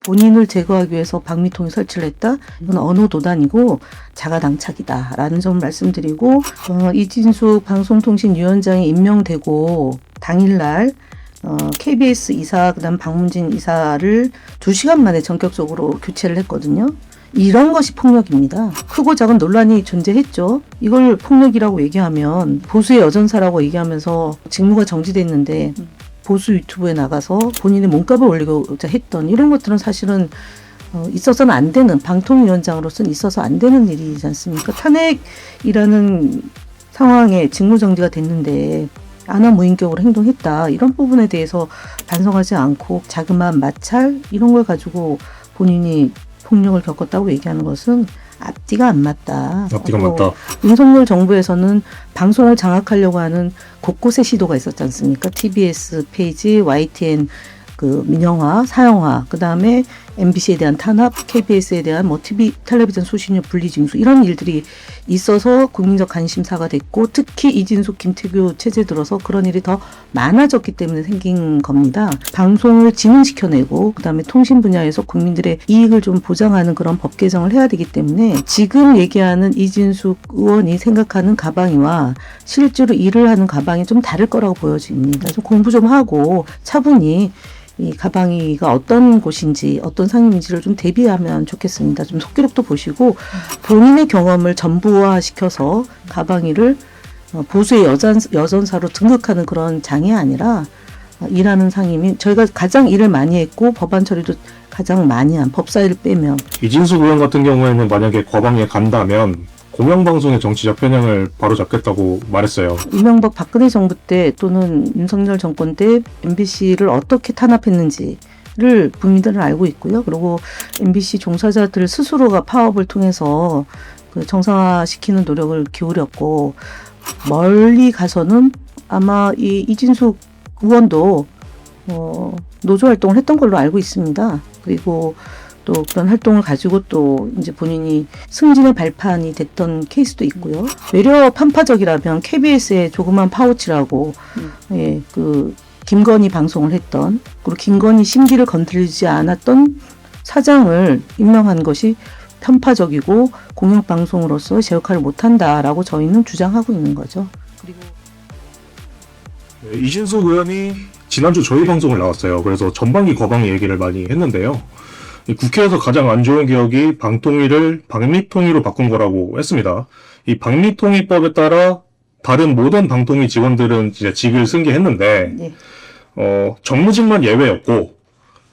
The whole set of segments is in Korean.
본인을 제거하기 위해서 방미통이 설치를 했다. 이건 언어도단이고 자가당착이다라는 점을 말씀드리고 이진숙 방송통신위원장이 임명되고 당일날 KBS 이사 그다음 박문진 이사를 2시간 만에 전격적으로 교체를 했거든요. 이런 것이 폭력입니다. 크고 작은 논란이 존재했죠. 이걸 폭력이라고 얘기하면 보수의 여전사라고 얘기하면서 직무가 정지됐는데 보수 유튜브에 나가서 본인의 몸값을 올리고자 했던 이런 것들은 사실은 있어서는 안 되는, 방통위원장으로서는 있어서 안 되는 일이지 않습니까? 탄핵이라는 상황에 직무정지가 됐는데 안하무인격으로 행동했다. 이런 부분에 대해서 반성하지 않고 자그마한 마찰 이런 걸 가지고 본인이 폭력을 겪었다고 얘기하는 것은 앞뒤가 안 맞다. 앞뒤가 맞다. 윤석열 정부에서는 방송을 장악하려고 하는 곳곳에 시도가 있었지 않습니까? TBS 페이지, YTN 그 민영화, 사형화, 그 다음에 MBC에 대한 탄압, KBS에 대한 뭐 텔레비전 수신료 분리징수 이런 일들이 있어서 국민적 관심사가 됐고 특히 이진숙, 김태규 체제 들어서 그런 일이 더 많아졌기 때문에 생긴 겁니다. 방송을 진흥시켜내고 그 다음에 통신 분야에서 국민들의 이익을 좀 보장하는 그런 법 개정을 해야 되기 때문에 지금 얘기하는 이진숙 의원이 생각하는 가방위와 실제로 일을 하는 가방이 좀 다를 거라고 보여집니다. 좀 공부 좀 하고 차분히 이 가방위가 어떤 곳인지 어떤 상임인지를 좀 대비하면 좋겠습니다. 좀 속기록도 보시고 본인의 경험을 전부화시켜서 가방위를 보수의 여전사로 등극하는 그런 장이 아니라 일하는 상임인, 저희가 가장 일을 많이 했고 법안 처리도 가장 많이 한 법사위를 빼면 이진숙 의원 같은 경우에는 만약에 과방위에 간다면 공영방송의 정치적 편향을 바로잡겠다고 말했어요. 이명박 박근혜 정부 때 또는 윤석열 정권 때 MBC를 어떻게 탄압했는지를 국민들은 알고 있고요. 그리고 MBC 종사자들 스스로가 파업을 통해서 그 정상화시키는 노력을 기울였고 멀리 가서는 아마 이 이진숙 의원도 노조 활동을 했던 걸로 알고 있습니다. 그리고 또 그런 활동을 가지고 또 이제 본인이 승진의 발판이 됐던 케이스도 있고요. 외려 편파적이라면 KBS의 조그만 파우치라고 그 김건희 방송을 했던, 그리고 김건희 심기를 건드리지 않았던 사장을 임명한 것이 편파적이고 공영방송으로서 제 역할을 못한다라고 저희는 주장하고 있는 거죠. 그리고 이진숙 의원이 지난주 저희 방송을 나왔어요. 그래서 전반기 과방위 얘기를 많이 했는데요. 국회에서 가장 안 좋은 기억이 방통위를 방미통위로 바꾼 거라고 했습니다. 이 방미통위법에 따라 다른 모든 방통위 직원들은 이제 직을 승계했는데 네. 정무직만 예외였고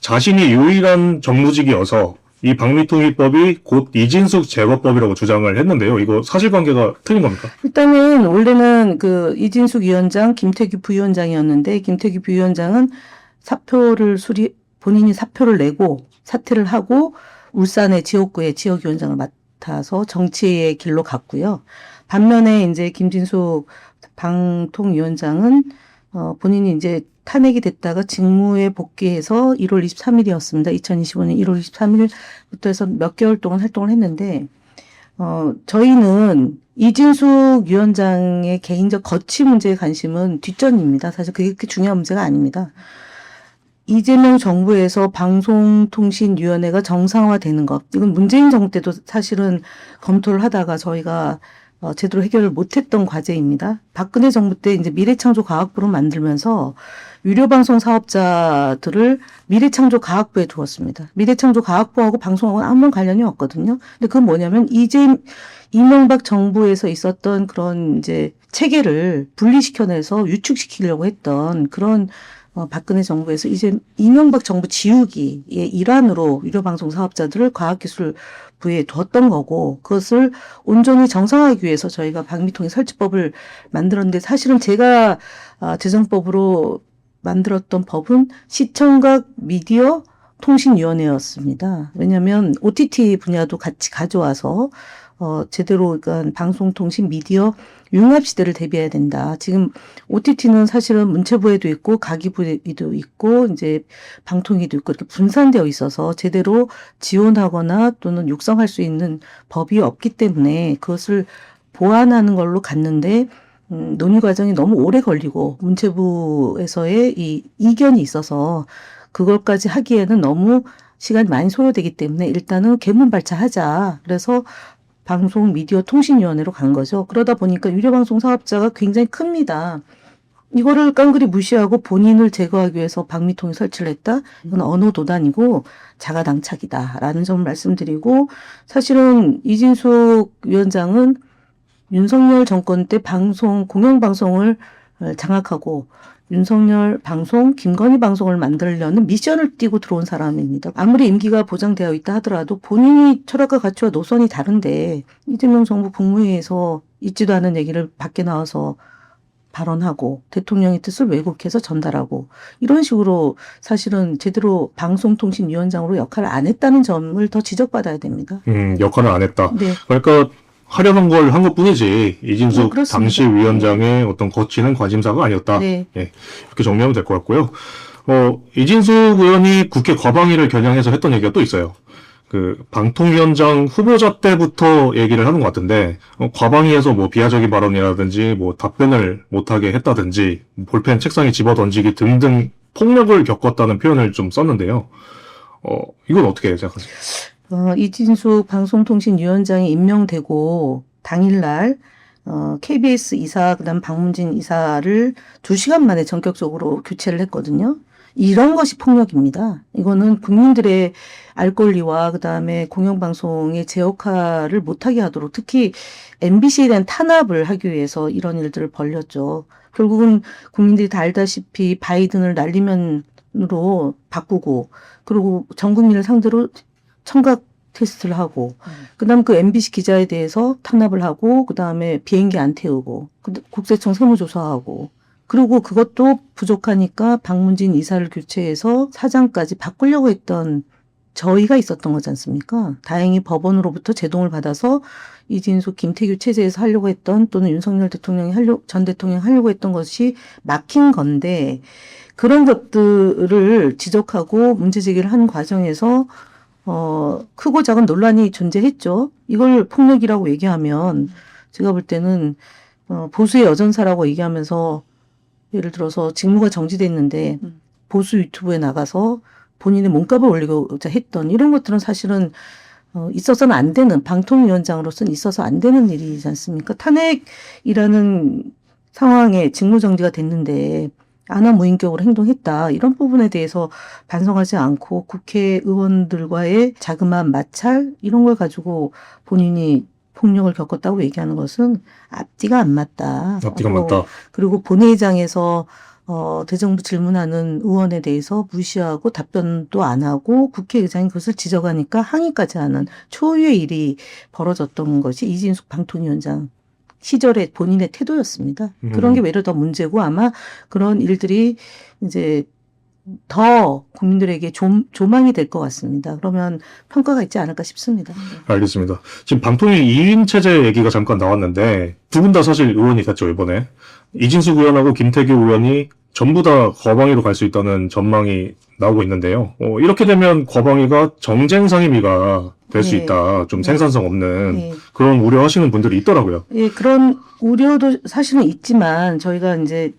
자신이 유일한 정무직이어서 이 방미통위법이 곧 이진숙 제거법이라고 주장을 했는데요. 이거 사실관계가 틀린 겁니까? 일단은 원래는 그 이진숙 위원장, 김태규 부위원장이었는데 김태규 부위원장은 본인이 사표를 내고 사퇴를 하고 울산의 지역구의 지역위원장을 맡아서 정치의 길로 갔고요. 반면에 이제 김진숙 방통위원장은 본인이 이제 탄핵이 됐다가 직무에 복귀해서 1월 23일이었습니다. 2025년 1월 23일부터 해서 몇 개월 동안 활동을 했는데 저희는 이진숙 위원장의 개인적 거취 문제에 관심은 뒷전입니다. 사실 그게 그렇게 중요한 문제가 아닙니다. 이재명 정부에서 방송통신위원회가 정상화되는 것, 이건 문재인 정부 때도 사실은 검토를 하다가 저희가 제대로 해결을 못했던 과제입니다. 박근혜 정부 때 이제 미래창조과학부를 만들면서 유료방송 사업자들을 미래창조과학부에 두었습니다. 미래창조과학부하고 방송하고는 아무런 관련이 없거든요. 근데 그건 뭐냐면 이명박 정부에서 있었던 그런 이제 체계를 분리시켜내서 유축시키려고 했던 그런 박근혜 정부에서 이제 이명박 정부 지우기의 일환으로 유료방송 사업자들을 과학기술부에 두었던 거고 그것을 온전히 정상화하기 위해서 저희가 방미통위 설치법을 만들었는데 사실은 제가 제정법으로 만들었던 법은 시청각 미디어 통신위원회였습니다. 왜냐하면 OTT 분야도 같이 가져와서 제대로 그러니까 방송통신 미디어 융합 시대를 대비해야 된다. 지금 OTT는 사실은 문체부에도 있고 가기부에도 있고 이제 방통위도 있고 이렇게 분산되어 있어서 제대로 지원하거나 또는 육성할 수 있는 법이 없기 때문에 그것을 보완하는 걸로 갔는데 논의 과정이 너무 오래 걸리고 문체부에서의 이 이견이 있어서 그것까지 하기에는 너무 시간이 많이 소요되기 때문에 일단은 개문발차하자. 그래서 방송 미디어 통신위원회로 간 거죠. 그러다 보니까 유료방송 사업자가 굉장히 큽니다. 이거를 깡그리 무시하고 본인을 제거하기 위해서 방미통이 설치를 했다? 이건 언어도단이고 자가당착이다라는 점을 말씀드리고, 사실은 이진숙 위원장은 윤석열 정권 때 공영방송을 장악하고 윤석열 방송, 김건희 방송을 만들려는 미션을 띠고 들어온 사람입니다. 아무리 임기가 보장되어 있다 하더라도 본인이 철학과 가치와 노선이 다른데 이재명 정부 국무회의에서 있지도 않은 얘기를 밖에 나와서 발언하고 대통령의 뜻을 왜곡해서 전달하고 이런 식으로 사실은 제대로 방송통신위원장으로 역할을 안 했다는 점을 더 지적받아야 됩니다. 역할을 안 했다. 네. 그러니까 하려는 걸 한 것뿐이지 이진숙 그렇습니다. 당시 위원장의 어떤 거치는 관심사가 아니었다. 네. 예, 이렇게 정리하면 될 것 같고요. 이진숙 의원이 국회 과방위를 겨냥해서 했던 얘기가 또 있어요. 그 방통위원장 후보자 때부터 얘기를 하는 것 같은데 과방위에서 뭐 비하적인 발언이라든지 뭐 답변을 못하게 했다든지 볼펜 책상에 집어 던지기 등등 폭력을 겪었다는 표현을 좀 썼는데요. 이건 어떻게 생각하세요? 이진숙 방송통신위원장이 임명되고 당일날 KBS 이사 그다음 박문진 이사를 2시간 만에 전격적으로 교체를 했거든요. 이런 것이 폭력입니다. 이거는 국민들의 알 권리와 그다음에 공영방송의 제 역할을 못하게 하도록, 특히 MBC에 대한 탄압을 하기 위해서 이런 일들을 벌였죠. 결국은 국민들이 다 알다시피 바이든을 날리면으로 바꾸고, 그리고 전 국민을 상대로 청각 테스트를 하고, 그다음 그 MBC 기자에 대해서 탄압을 하고, 그다음에 비행기 안 태우고, 국세청 세무조사하고, 그리고 그것도 부족하니까 박문진 이사를 교체해서 사장까지 바꾸려고 했던 저희가 있었던 거지 않습니까? 다행히 법원으로부터 제동을 받아서 이진숙, 김태규 체제에서 하려고 했던, 또는 윤석열 전 대통령이 하려고 했던 것이 막힌 건데, 그런 것들을 지적하고 문제 제기를 한 과정에서 크고 작은 논란이 존재했죠. 이걸 폭력이라고 얘기하면 제가 볼 때는 보수의 여전사라고 얘기하면서, 예를 들어서 직무가 정지됐는데 보수 유튜브에 나가서 본인의 몸값을 올리고자 했던 이런 것들은 사실은 있어서는 안 되는, 방통위원장으로서는 있어서 안 되는 일이지 않습니까? 탄핵이라는 상황에 직무 정지가 됐는데 안하무인격으로 행동했다, 이런 부분에 대해서 반성하지 않고 국회의원들과의 자그마한 마찰 이런 걸 가지고 본인이 폭력을 겪었다고 얘기하는 것은 앞뒤가 안 맞다. 앞뒤가 맞다. 그리고 본회의장에서 대정부 질문하는 의원에 대해서 무시하고 답변도 안 하고 국회의장이 그것을 지적하니까 항의까지 하는 초유의 일이 벌어졌던 것이 이진숙 방통위원장 시절의 본인의 태도였습니다. 그런 게 외려 더 문제고, 아마 그런 일들이 이제 더 국민들에게 조망이 될 것 같습니다. 그러면 평가가 있지 않을까 싶습니다. 알겠습니다. 지금 방통위 2인 체제 얘기가 잠깐 나왔는데 두 분 다 사실 의원이 됐죠, 이번에. 이진숙 의원하고 김태규 의원이 전부 다 과방위로 갈 수 있다는 전망이 나오고 있는데요. 이렇게 되면 과방위가 정쟁 상임위가 될 수 있다. 좀 생산성 없는 그런 우려하시는 분들이 있더라고요. 예, 그런 우려도 사실은 있지만 저희가 이제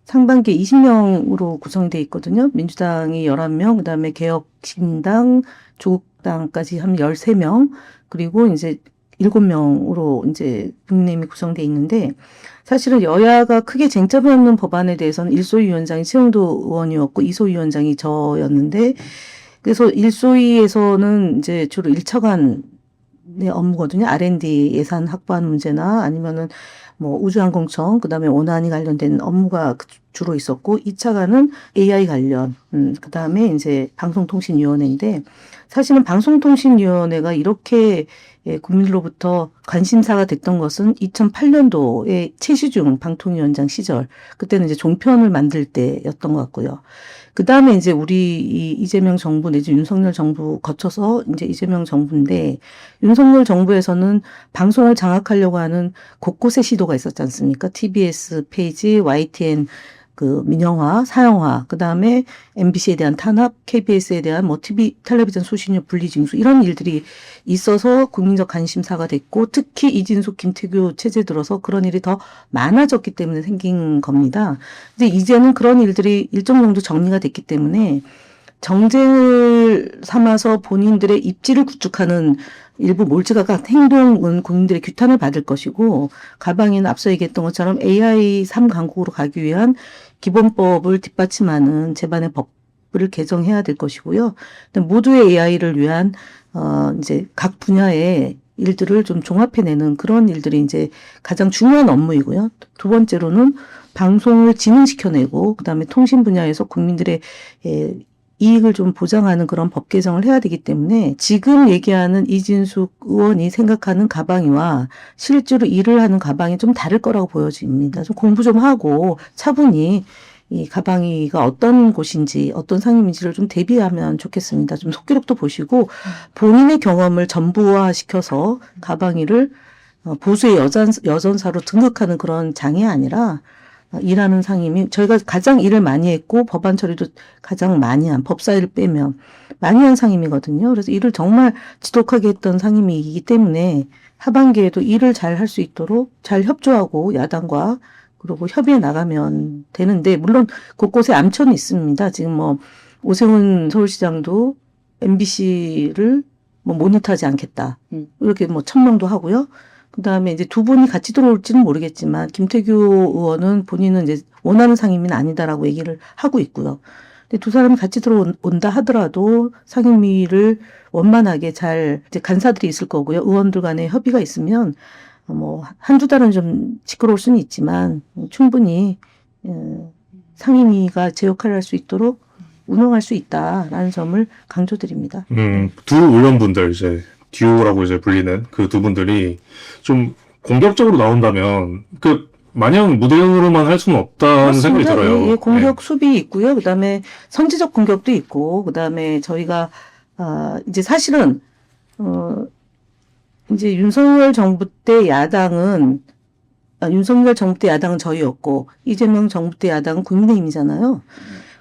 상반기에 20명으로 구성돼 있거든요. 민주당이 11명, 그다음에 개혁신당, 조국당까지 하면 13명, 그리고 이제 7명으로 이제 국민의힘이 구성돼 있는데, 사실은 여야가 크게 쟁점이 없는 법안에 대해서는 1소위 위원장이 최영도 의원이었고 2소위 위원장이 저였는데, 그래서 1소위에서는 이제 주로 1차관의 업무거든요. R&D 예산 확보하는 문제나 아니면은 뭐 우주항공청, 그다음에 원안이 관련된 업무가 주로 있었고, 2차관은 AI 관련, 그다음에 이제 방송통신위원회인데, 사실은 방송통신위원회가 이렇게 국민들로부터 관심사가 됐던 것은 2008년도에 최시중 방통위원장 시절, 그때는 이제 종편을 만들 때였던 것 같고요. 그 다음에 이제 우리 이재명 정부 내지 윤석열 정부 거쳐서 이제 이재명 정부인데, 윤석열 정부에서는 방송을 장악하려고 하는 곳곳에 시도가 있었지 않습니까? TBS 페이지, YTN 그 민영화, 사형화, 그 다음에 MBC에 대한 탄압, KBS에 대한 뭐 텔레비전 수신료 분리징수, 이런 일들이 있어서 국민적 관심사가 됐고, 특히 이진숙, 김태규 체제 들어서 그런 일이 더 많아졌기 때문에 생긴 겁니다. 근데 이제는 그런 일들이 일정 정도 정리가 됐기 때문에 정쟁을 삼아서 본인들의 입지를 구축하는 일부 몰지각각 행동은 국민들의 규탄을 받을 것이고, 가방에는 앞서 얘기했던 것처럼 AI 3강국으로 가기 위한 기본법을 뒷받침하는 제반의 법을 개정해야 될 것이고요. 모두의 AI를 위한 이제 각 분야의 일들을 좀 종합해내는 그런 일들이 이제 가장 중요한 업무이고요. 두 번째로는 방송을 진흥시켜내고, 그다음에 통신 분야에서 국민들의 이익을 좀 보장하는 그런 법 개정을 해야 되기 때문에, 지금 얘기하는 이진숙 의원이 생각하는 가방위와 실제로 일을 하는 가방이 좀 다를 거라고 보여집니다. 좀 공부 좀 하고 차분히 이 가방위가 어떤 곳인지, 어떤 상임인지를 좀 대비하면 좋겠습니다. 좀 속기록도 보시고 본인의 경험을 전부화시켜서 가방위를 보수의 여전사로 등극하는 그런 장이 아니라, 일하는 상임이, 저희가 가장 일을 많이 했고 법안 처리도 가장 많이 한, 법사위를 빼면 많이 한 상임이거든요. 그래서 일을 정말 지독하게 했던 상임이기 때문에 하반기에도 일을 잘 할 수 있도록 잘 협조하고 야당과 그리고 협의해 나가면 되는데, 물론 곳곳에 암천이 있습니다. 지금 뭐 오세훈 서울시장도 MBC를 뭐 모니터하지 않겠다, 이렇게 뭐 천명도 하고요. 그다음에 이제 두 분이 같이 들어올지는 모르겠지만 김태규 의원은 본인은 이제 원하는 상임위는 아니다라고 얘기를 하고 있고요. 근데 두 사람이 같이 들어온다 하더라도 상임위를 원만하게 잘, 이제 간사들이 있을 거고요. 의원들 간에 협의가 있으면 뭐 한두 달은 좀 시끄러울 수는 있지만 충분히 상임위가 제 역할을 할 수 있도록 운영할 수 있다라는 점을 강조드립니다. 두 의원분들, 이제 듀오라고 이제 불리는 그 두 분들이 좀 공격적으로 나온다면 마냥 무대응으로만 할 수는 없다는 생각이 들어요. 예, 공격 수비 있고요. 그다음에 선제적 공격도 있고, 그다음에 저희가 이제 사실은 이제 윤석열 정부 때 야당은 저희였고, 이재명 정부 때 야당은 국민의힘이잖아요.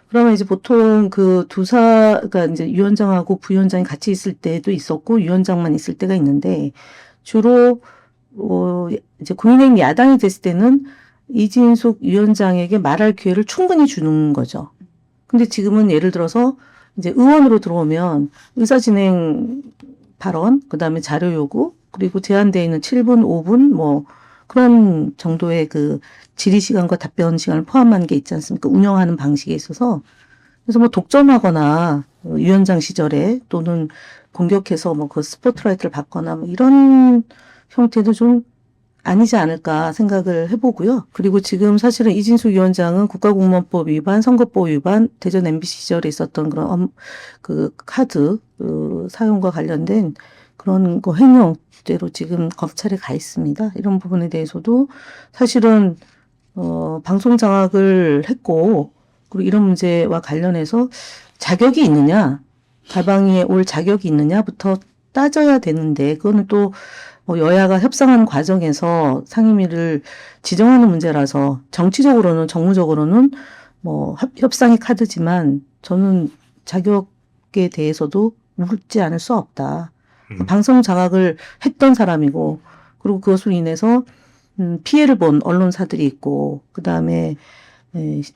그러면 이제 보통 그러니까 이제 위원장하고 부위원장이 같이 있을 때도 있었고, 위원장만 있을 때가 있는데, 주로, 이제 국민의힘 야당이 됐을 때는 이진숙 위원장에게 말할 기회를 충분히 주는 거죠. 근데 지금은 예를 들어서 이제 의원으로 들어오면 의사진행 발언, 그 다음에 자료 요구, 그리고 제한되어 있는 7분, 5분, 뭐, 그런 정도의 그 질의 시간과 답변 시간을 포함한 게 있지 않습니까? 운영하는 방식에 있어서. 그래서 뭐 독점하거나 위원장 시절에 또는 공격해서 뭐 그 스포트라이트를 받거나 뭐 이런 형태도 좀 아니지 않을까 생각을 해보고요. 그리고 지금 사실은 이진숙 위원장은 국가공무원법 위반, 선거법 위반, 대전 MBC 시절에 있었던 그런 그 카드 사용과 관련된 그런 거 횡령죄로 지금 검찰에 가 있습니다. 이런 부분에 대해서도 사실은 방송 장악을 했고, 그리고 이런 문제와 관련해서 자격이 있느냐, 가방위에 올 자격이 있느냐부터 따져야 되는데, 그거는 또 여야가 협상하는 과정에서 상임위를 지정하는 문제라서, 정치적으로는, 정무적으로는 뭐 협상의 카드지만 저는 자격에 대해서도 묻지 않을 수 없다. 방송 장악을 했던 사람이고, 그리고 그것으로 인해서 피해를 본 언론사들이 있고, 그 다음에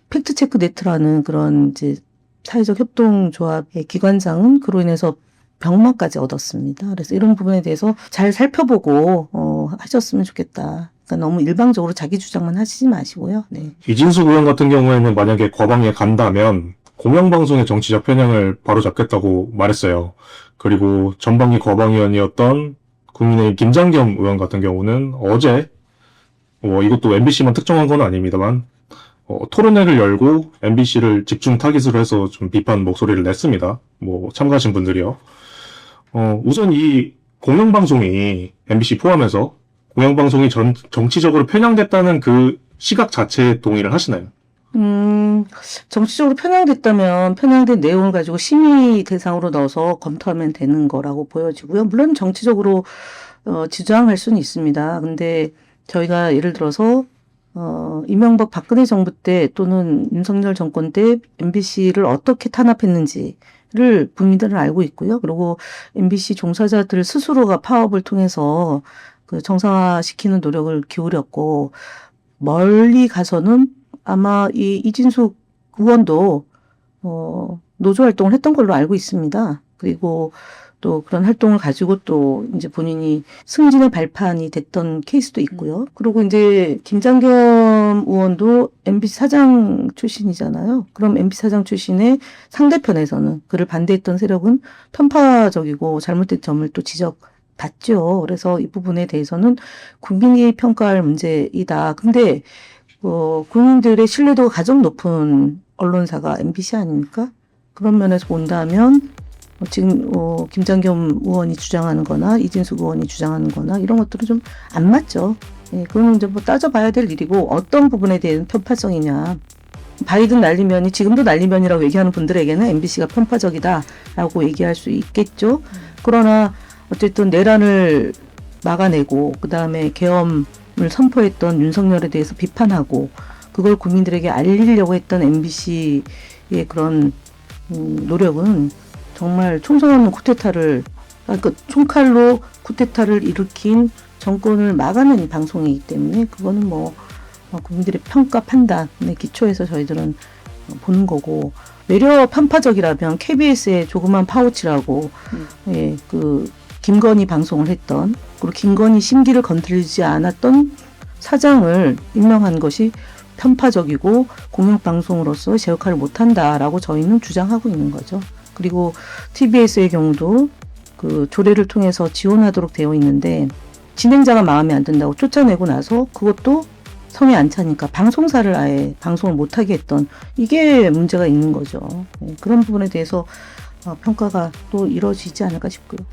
팩트체크 네트라는 그런 이제 사회적 협동조합의 기관장은 그로 인해서 병마까지 얻었습니다. 그래서 이런 부분에 대해서 잘 살펴보고 하셨으면 좋겠다. 그러니까 너무 일방적으로 자기 주장만 하시지 마시고요. 네. 이진숙 의원 같은 경우에는 만약에 거방에 간다면 공영방송의 정치적 편향을 바로잡겠다고 말했어요. 그리고 전방위 거방위원이었던 국민의힘 김장겸 의원 같은 경우는 어제, 이것도 MBC만 특정한 건 아닙니다만, 토론회를 열고 MBC를 집중 타깃으로 해서 좀 비판 목소리를 냈습니다. 참가하신 분들이요. 우선 이 공영방송이, MBC 포함해서 공영방송이 정치적으로 편향됐다는 그 시각 자체에 동의를 하시나요? 정치적으로 편향됐다면 편향된 내용을 가지고 심의 대상으로 넣어서 검토하면 되는 거라고 보여지고요. 물론 정치적으로 지정할 수는 있습니다. 근데 저희가 예를 들어서 이명박 박근혜 정부 때 또는 윤석열 정권 때 MBC를 어떻게 탄압했는지를 국민들은 알고 있고요. 그리고 MBC 종사자들 스스로가 파업을 통해서 그 정상화시키는 노력을 기울였고, 멀리 가서는 아마 이 이진숙 의원도 노조 활동을 했던 걸로 알고 있습니다. 그리고 또 그런 활동을 가지고 또 이제 본인이 승진의 발판이 됐던 케이스도 있고요. 그리고 이제 김장겸 의원도 MBC 사장 출신이잖아요. 그럼 MBC 사장 출신의 상대편에서는 그를 반대했던 세력은 편파적이고 잘못된 점을 또 지적받죠. 그래서 이 부분에 대해서는 국민이 평가할 문제이다. 근데 국민들의 신뢰도가 가장 높은 언론사가 MBC 아닙니까? 그런 면에서 본다면 지금 김장겸 의원이 주장하는 거나 이진숙 의원이 주장하는 거나 이런 것들은 좀 안 맞죠. 예, 그건 이제 뭐 따져봐야 될 일이고 어떤 부분에 대한 편파성이냐. 바이든 날리면이 지금도 날리면이라고 얘기하는 분들에게는 MBC가 편파적이다라고 얘기할 수 있겠죠. 그러나 어쨌든 내란을 막아내고 그다음에 계엄을 선포했던 윤석열에 대해서 비판하고 그걸 국민들에게 알리려고 했던 MBC의 그런 노력은 정말 총성 없는 쿠데타를 그러니까 총칼로 쿠데타를 일으킨 정권을 막아낸 방송이기 때문에 그거는 뭐 국민들의 평가 판단의 기초에서 저희들은 보는 거고 외려 편파적이라면 KBS의 조그만 파우치라고 예, 그 김건희 방송을 했던 그리고 김건희 심기를 건드리지 않았던 사장을 임명한 것이 편파적이고 공영방송으로서 제 역할을 못한다라고 저희는 주장하고 있는 거죠. 그리고 TBS의 경우도 그 조례를 통해서 지원하도록 되어 있는데 진행자가 마음에 안 든다고 쫓아내고 나서 그것도 성에 안 차니까 방송사를 아예 방송을 못하게 했던 이게 문제가 있는 거죠. 그런 부분에 대해서 평가가 또 이루어지지 않을까 싶고요.